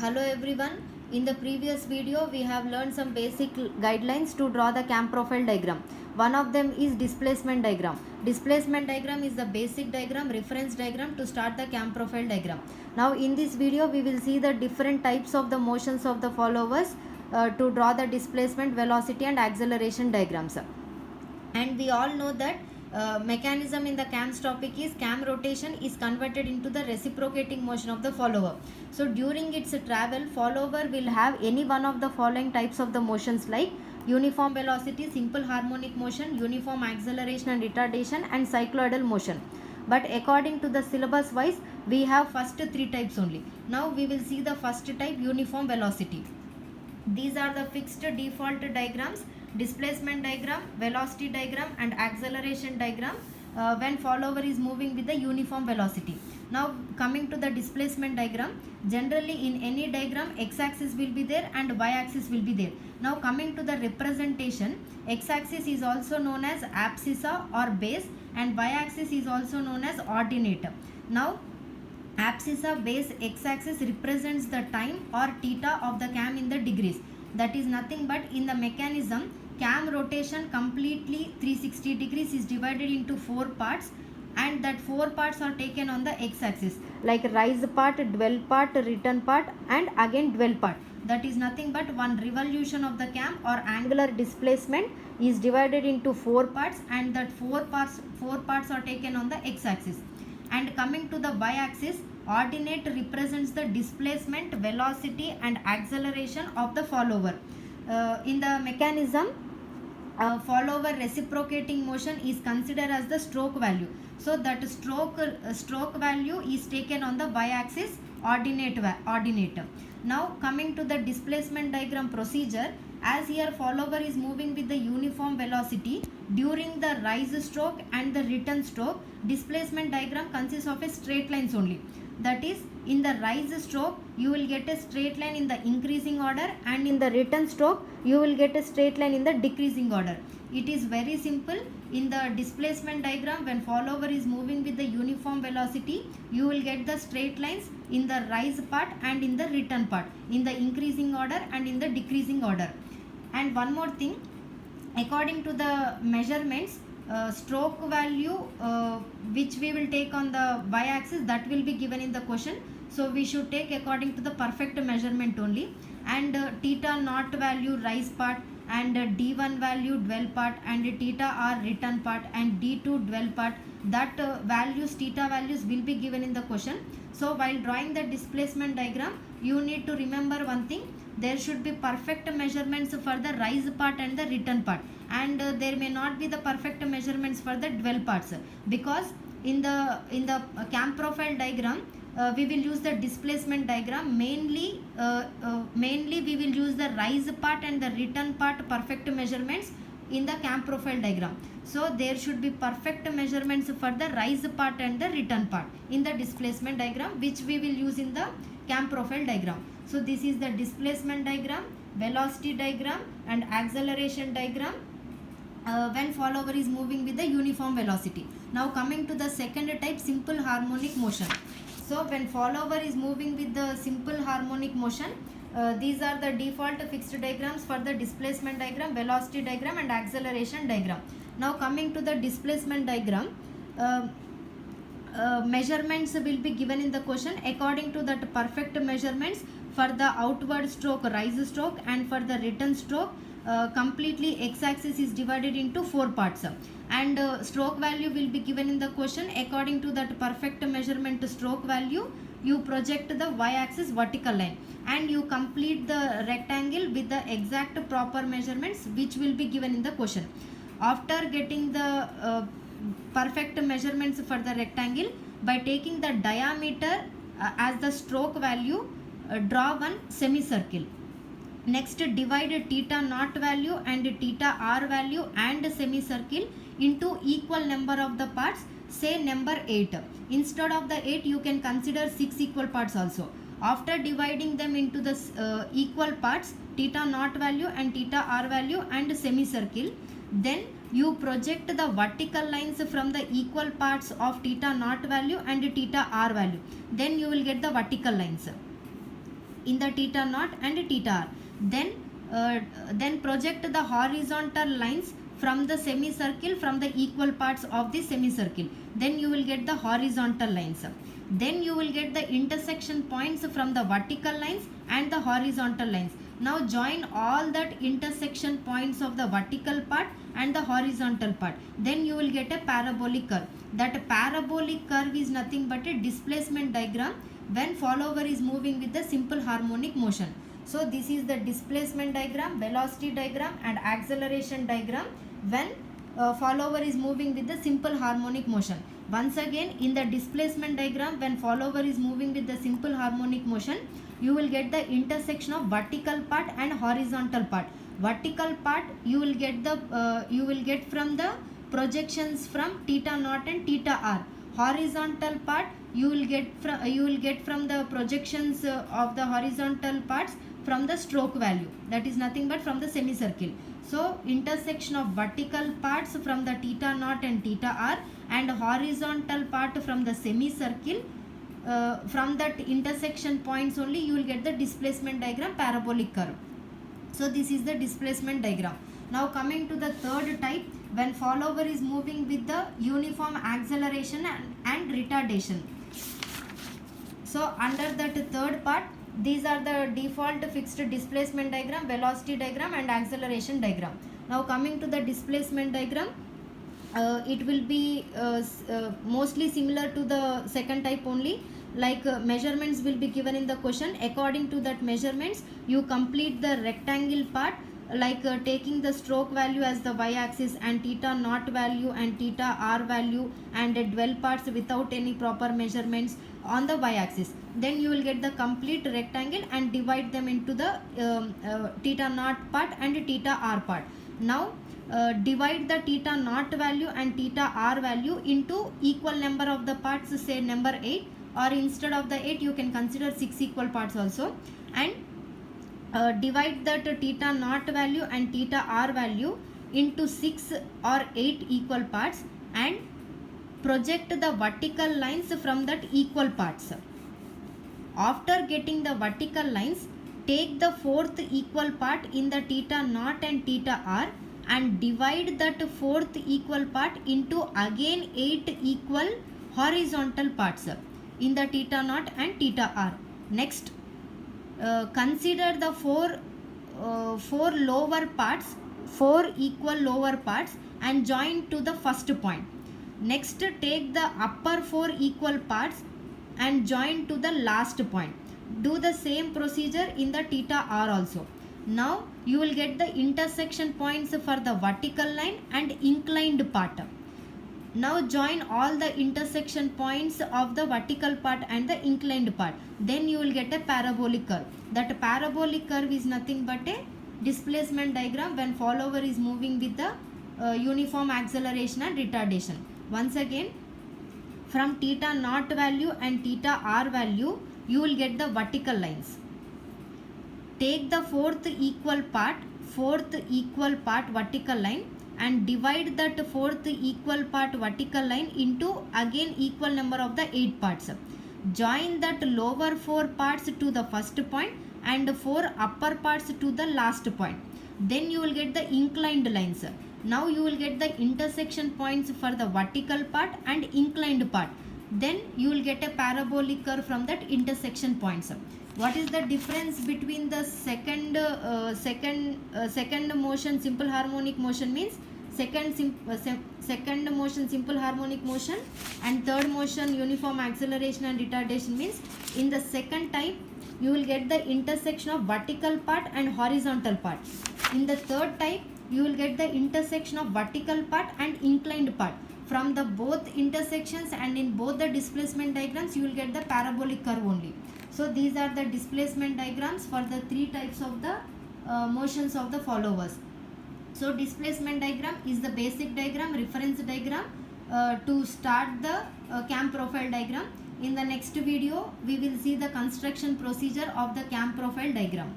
Hello everyone. In the previous video we have learned some basic guidelines to draw the cam profile diagram. One of them is displacement diagram. Displacement diagram is the basic diagram, reference diagram to start the cam profile diagram. Now in this video we will see the different types of the motions of the followers to draw the displacement, velocity and acceleration diagrams. And we all know that mechanism in the cam's topic is cam rotation is converted into the reciprocating motion of the follower. So during its travel, follower will have any one of the following types of the motions like uniform velocity, simple harmonic motion, uniform acceleration and retardation and cycloidal motion. But according to the syllabus wise, we have first three types only. Now we will see the first type, uniform velocity. These are the fixed default diagrams: displacement diagram, velocity diagram and acceleration diagram when follower is moving with the uniform velocity. Now coming to the displacement diagram, generally in any diagram x-axis will be there and y-axis will be there. Now coming to the representation, x-axis is also known as abscissa or base and y-axis is also known as ordinate. Now abscissa, base, x-axis represents the time or theta of the cam in the degrees. That is nothing but in the mechanism, cam rotation completely 360 degrees is divided into 4 parts and that 4 parts are taken on the x-axis like rise part, dwell part, return part and again dwell part. That is nothing but one revolution of the cam or angular displacement is divided into 4 parts and that 4 parts are taken on the x-axis. And coming to the y-axis, ordinate represents the displacement, velocity and acceleration of the follower. In the mechanism, follower reciprocating motion is considered as the stroke value. So that stroke value is taken on the y-axis, ordinate. Now coming to the displacement diagram procedure, as here follower is moving with the uniform velocity, during the rise stroke and the return stroke, displacement diagram consists of a straight lines only. That is, in the rise stroke you will get a straight line in the increasing order and in the return stroke you will get a straight line in the decreasing order. It is very simple. In the displacement diagram, when follower is moving with the uniform velocity, you will get the straight lines in the rise part and in the return part, in the increasing order and in the decreasing order. And one more thing, according to the measurements, stroke value which we will take on the y-axis, that will be given in the question. So we should take according to the perfect measurement only. And theta naught value rise part and d1 value dwell part and theta r return part and d2 dwell part, that theta values will be given in the question. So while drawing the displacement diagram, you need to remember one thing: there should be perfect measurements for the rise part and the return part, and there may not be the perfect measurements for the dwell parts, because in the cam profile diagram we will use the displacement diagram. Mainly we will use the rise part and the return part perfect measurements in the cam profile diagram. So there should be perfect measurements for the rise part and the return part in the displacement diagram, which we will use in the cam profile diagram. So this is the displacement diagram, velocity diagram and acceleration diagram when follower is moving with the uniform velocity. Now coming to the second type, simple harmonic motion. So when follower is moving with the simple harmonic motion, these are the default fixed diagrams for the displacement diagram, velocity diagram and acceleration diagram. Now coming to the displacement diagram, measurements will be given in the question. According to that perfect measurements for the outward stroke, rise stroke and for the return stroke, completely x-axis is divided into 4 parts and stroke value will be given in the question. According to that perfect measurement stroke value, you project the y-axis vertical line and you complete the rectangle with the exact proper measurements which will be given in the question. After getting the perfect measurements for the rectangle, by taking the diameter as the stroke value, draw one semicircle. Next, divide theta naught value and theta r value and semicircle into equal number of the parts, say number 8. Instead of the 8, you can consider 6 equal parts also. After dividing them into the equal parts, theta naught value and theta r value and semicircle, then you project the vertical lines from the equal parts of theta naught value and theta r value. Then you will get the vertical lines. in the theta naught and theta r. Then project the horizontal lines from the semicircle from the equal parts of the semicircle. Then you will get the horizontal lines. Then you will get the intersection points from the vertical lines and the horizontal lines. Now join all that intersection points of the vertical part and the horizontal part. Then you will get a parabolic curve. That parabolic curve is nothing but a displacement diagram when follower is moving with the simple harmonic motion. So this is the displacement diagram, velocity diagram and acceleration diagram when follower is moving with the simple harmonic motion. Once again, in the displacement diagram, when follower is moving with the simple harmonic motion, you will get the intersection of vertical part and horizontal part. Vertical part you will get from the projections from theta naught and theta r. Horizontal part you will get from the projections of the horizontal parts from the stroke value, that is nothing but from the semicircle. So intersection of vertical parts from the theta naught and theta r and horizontal part from the semicircle, from that intersection points only you will get the displacement diagram, parabolic curve. So this is the displacement diagram. Now coming to the third type, when follower is moving with the uniform acceleration and retardation. So under that third part, these are the default fixed displacement diagram, velocity diagram and acceleration diagram. Now coming to the displacement diagram, it will be mostly similar to the second type only. Like measurements will be given in the question. According to that measurements, you complete the rectangle part, like taking the stroke value as the y-axis and theta naught value and theta r value and dwell parts without any proper measurements on the y-axis. Then you will get the complete rectangle and divide them into the theta naught part and theta r part. Now divide the theta naught value and theta r value into equal number of the parts, say number 8, or instead of the 8 you can consider 6 equal parts also, and divide that theta naught value and theta r value into 6 or 8 equal parts and project the vertical lines from that equal parts. After getting the vertical lines, take the fourth equal part in the theta naught and theta r and divide that fourth equal part into again 8 equal horizontal parts in the theta naught and theta r. Next, consider the four lower parts, 4 equal lower parts and join to the first point. Next, take the upper 4 equal parts and join to the last point. Do the same procedure in the theta r also. Now you will get the intersection points for the vertical line and inclined part. Now join all the intersection points of the vertical part and the inclined part. Then you will get a parabolic curve. That parabolic curve is nothing but a displacement diagram when follower is moving with the uniform acceleration and retardation. Once again, from theta naught value and theta r value, you will get the vertical lines. Take the fourth equal part vertical line and divide that fourth equal part vertical line into again equal number of the 8 parts. Join that lower 4 parts to the first point and 4 upper parts to the last point. Then you will get the inclined lines. Now you will get the intersection points for the vertical part and inclined part. Then you will get a parabolic curve from that intersection points. What is the difference between the second motion, simple harmonic motion means second motion, simple harmonic motion, and third motion, uniform acceleration and retardation means in the second type you will get the intersection of vertical part and horizontal part. In the third type you will get the intersection of vertical part and inclined part. From the both intersections and in both the displacement diagrams you will get the parabolic curve only. So these are the displacement diagrams for the 3 types of the motions of the followers. So displacement diagram is the basic diagram, reference diagram to start the cam profile diagram. In the next video we will see the construction procedure of the cam profile diagram.